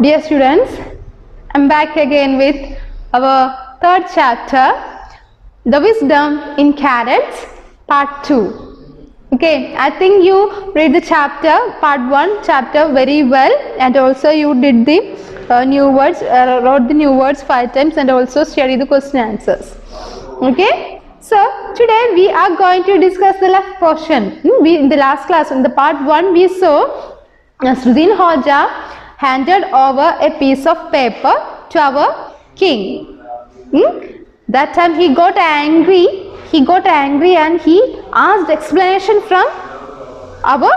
Dear students, I'm back again with our third chapter, The Wisdom in Carrots, Part 2. Okay, I think you read the chapter, Part 1 chapter very well, and also you did the new words, wrote the new words 5 times, and also study the question answers. Okay, so today we are going to discuss the left portion. In the last class, in the Part 1, we saw Std-V handed over a piece of paper to our king. That time he got angry. And he asked explanation from our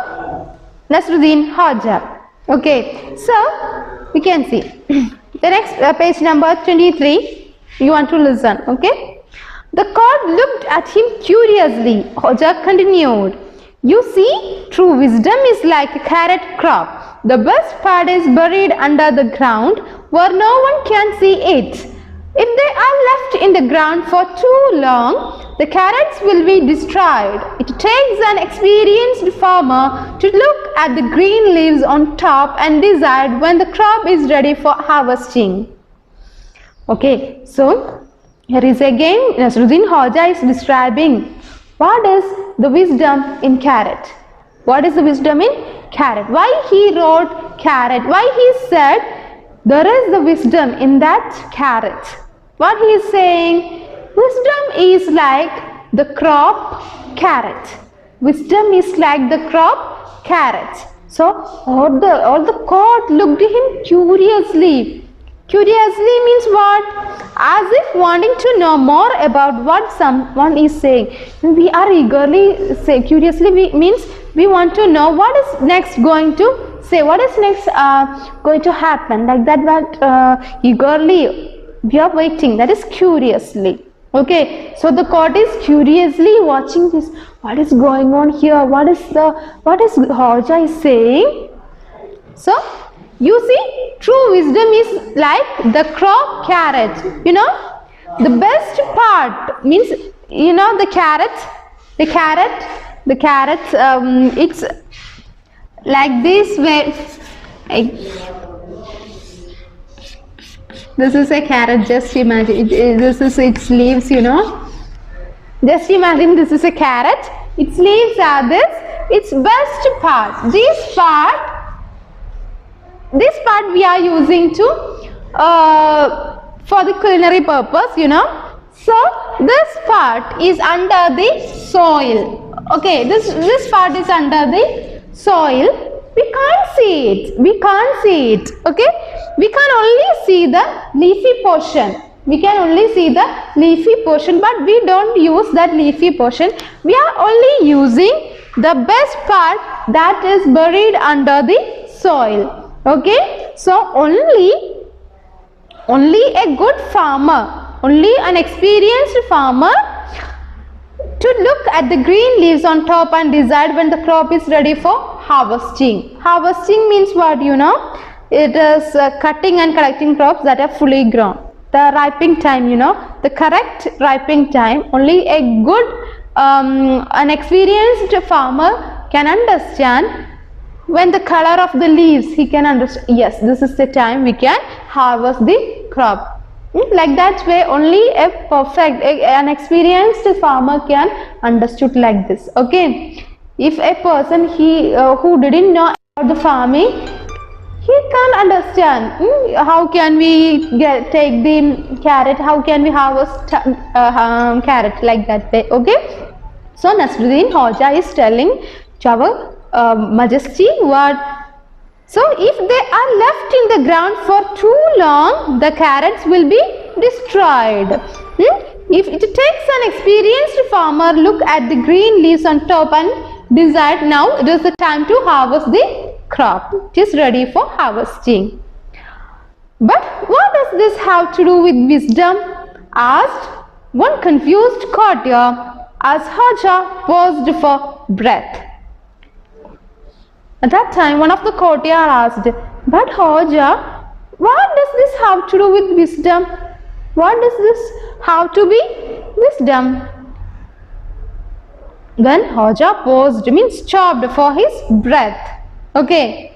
Std-V. Okay, so we can see the next page number 23. You want to listen. Okay. The court looked at him curiously. Hoja continued. You see, true wisdom is like a carrot crop. The best part is buried under the ground where no one can see it. If they are left in the ground for too long, the carrots will be destroyed. It takes an experienced farmer to look at the green leaves on top and decide when the crop is ready for harvesting. Okay, so here is again Std-V is describing what is the wisdom in carrot. What is the wisdom in carrot? Why he wrote carrot? Why he said there is the wisdom in that carrot? What he is saying? Wisdom is like the crop carrot. Wisdom is like the crop carrot. So all the court looked at him curiously. Curiously means what? As if wanting to know more about what someone is saying. We are eagerly say curiously means we want to know what is next going to say, what is next going to happen, like that. But eagerly we are waiting, that is curiously. Okay, so the court is curiously watching this. What is going on here? What is Hoja is saying? So you see, true wisdom is like the crop carrot. You know, the best part means, you know, the carrot. It's like this way. This is a carrot. Just imagine. This is its leaves. You know. Just imagine this is a carrot. Its leaves are this. Its best part. This part we are using to for the culinary purpose, you know. So this part is under the soil. Okay, this part is under the soil. We can't see it. Okay, we can only see the leafy portion. But we don't use that leafy portion. We are only using the best part that is buried under the soil. Okay, so only a good farmer, only an experienced farmer to look at the green leaves on top and decide when the crop is ready for harvesting. Harvesting means what, you know? It is cutting and collecting crops that are fully grown. The ripening time, you know, the correct ripening time, only a good, an experienced farmer can understand. When the color of the leaves, he can understand, yes, this is the time we can harvest the crop. Like that way, only a perfect, an experienced farmer can understood like this. Okay, if a person who didn't know about the farming, he can't understand how can we take the carrot, how can we harvest carrot, like that way. Okay, so Std-V is telling to our Majesty what? So if they are left in the ground for too long, the carrots will be destroyed. If it takes an experienced farmer look at the green leaves on top and decide now it is the time to harvest the crop. It is ready for harvesting. But what does this have to do with wisdom? Asked one confused courtier as Hoja paused for breath. At that time, one of the courtiers asked, but Hoja, what does this have to do with wisdom? What does this have to be wisdom? Then Hoja paused, means stopped for his breath. Okay.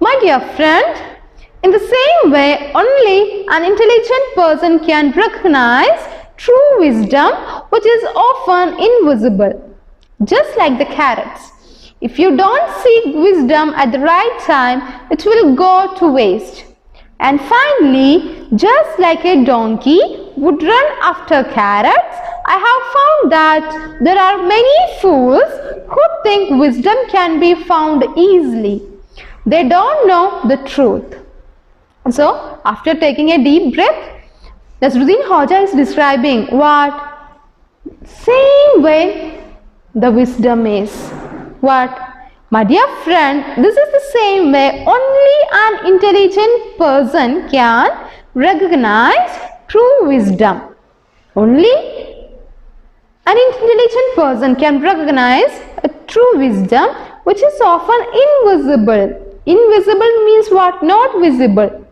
My dear friend, in the same way, only an intelligent person can recognize true wisdom, which is often invisible. Just like the carrots. If you don't seek wisdom at the right time, it will go to waste. And finally, just like a donkey would run after carrots, I have found that there are many fools who think wisdom can be found easily. They don't know the truth. So, after taking a deep breath, Nasruddin Hoja is describing what? Same way the wisdom is. What? My dear friend, this is the same way only an intelligent person can recognize true wisdom. Only an intelligent person can recognize a true wisdom which is often invisible. Invisible means what? Not visible.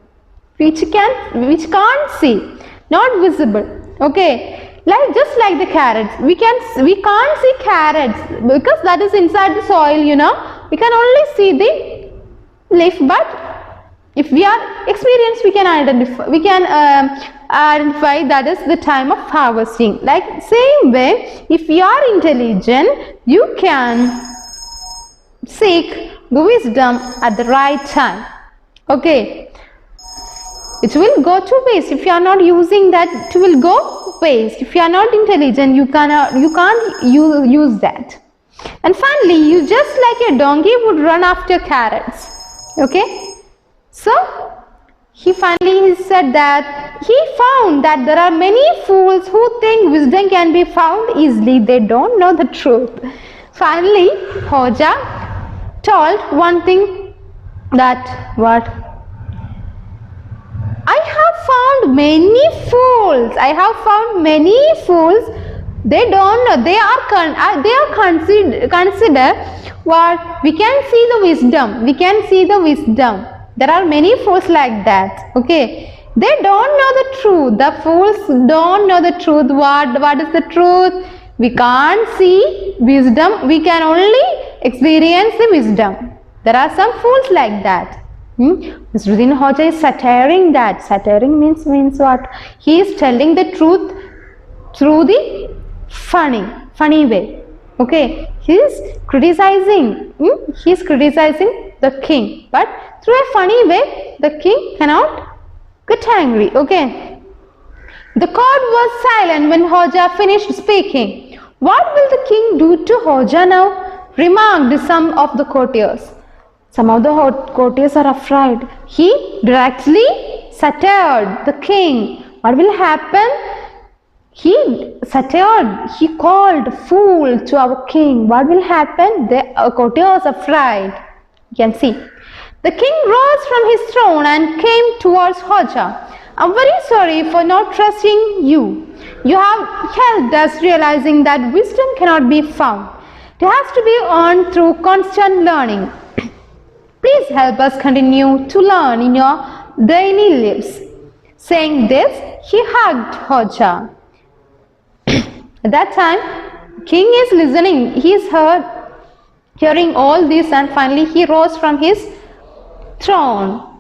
Which can't see. Not visible. Okay. Just like the carrots, we can't see carrots because that is inside the soil, you know. We can only see the leaf, but if we are experienced, we can identify. Identify that is the time of harvesting. Like same way, if you are intelligent, you can seek the wisdom at the right time. Okay. It will go to waste if you are not using that. It will go waste if you are not intelligent. You can't use that. And finally, you just like a donkey would run after carrots. Okay. So he finally said that he found that there are many fools who think wisdom can be found easily. They don't know the truth. Finally, Hoja told one thing, that what? I have found many fools. I have found many fools. They don't know. They are consider what? We can see the wisdom. We can see the wisdom. There are many fools like that. Okay. They don't know the truth. The fools don't know the truth. What is the truth? We can't see wisdom. We can only experience the wisdom. There are some fools like that. Nasruddin Hoja is satiring that. Satiring means what? He is telling the truth through the funny way. Okay, he is criticizing. He is criticizing the king, but through a funny way, the king cannot get angry. Okay. The court was silent when Hoja finished speaking. What will the king do to Hoja now? Remarked some of the courtiers. Some of the courtiers are afraid. He directly satired the king. What will happen? He satired. He called fool to our king. What will happen? The courtiers are afraid. You can see. The king rose from his throne and came towards Hoja. I'm very sorry for not trusting you. You have helped us realizing that wisdom cannot be found. It has to be earned through constant learning. Please help us continue to learn in your daily lives. Saying this, he hugged Hoja. At that time, king is listening. He is hearing all this, and finally he rose from his throne.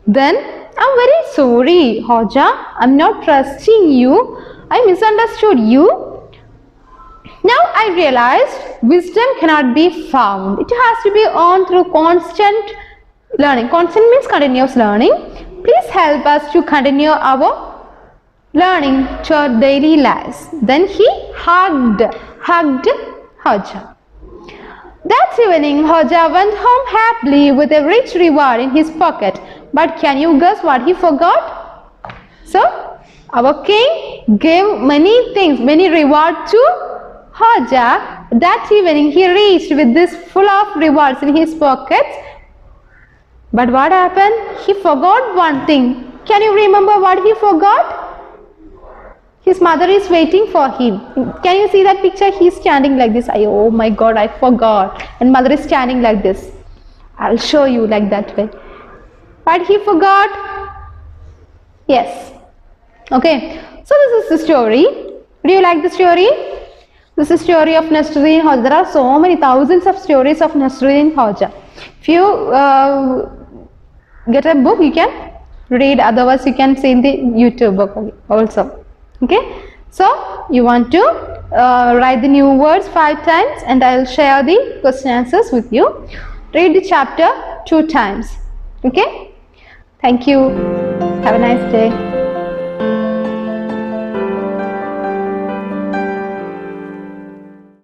Then, I'm very sorry, Hoja. I'm not trusting you. I misunderstood you. Now I realized wisdom cannot be found. It has to be earned through constant learning. Constant means continuous learning. Please help us to continue our learning to our daily lives. Then he hugged Hoja. That evening, Hoja went home happily with a rich reward in his pocket. But can you guess what he forgot? So, our king gave many things, many reward to Hoja. That evening he reached with this full of rewards in his pockets. But what happened? He forgot one thing. Can you remember what he forgot? His mother is waiting for him. Can you see that picture? He is standing like this. Oh my God, I forgot. And mother is standing like this. I'll show you like that way. But he forgot. Yes. Okay. So this is the story. Do you like the story? This is the story of Nasruddin Hoja. There are so many thousands of stories of Nasruddin Hoja. If you get a book, you can read, otherwise you can see in the YouTube book also. Okay, so you want to write the new words 5 times and I will share the question answers with you. Read the chapter 2 times. Okay, thank you, have a nice day.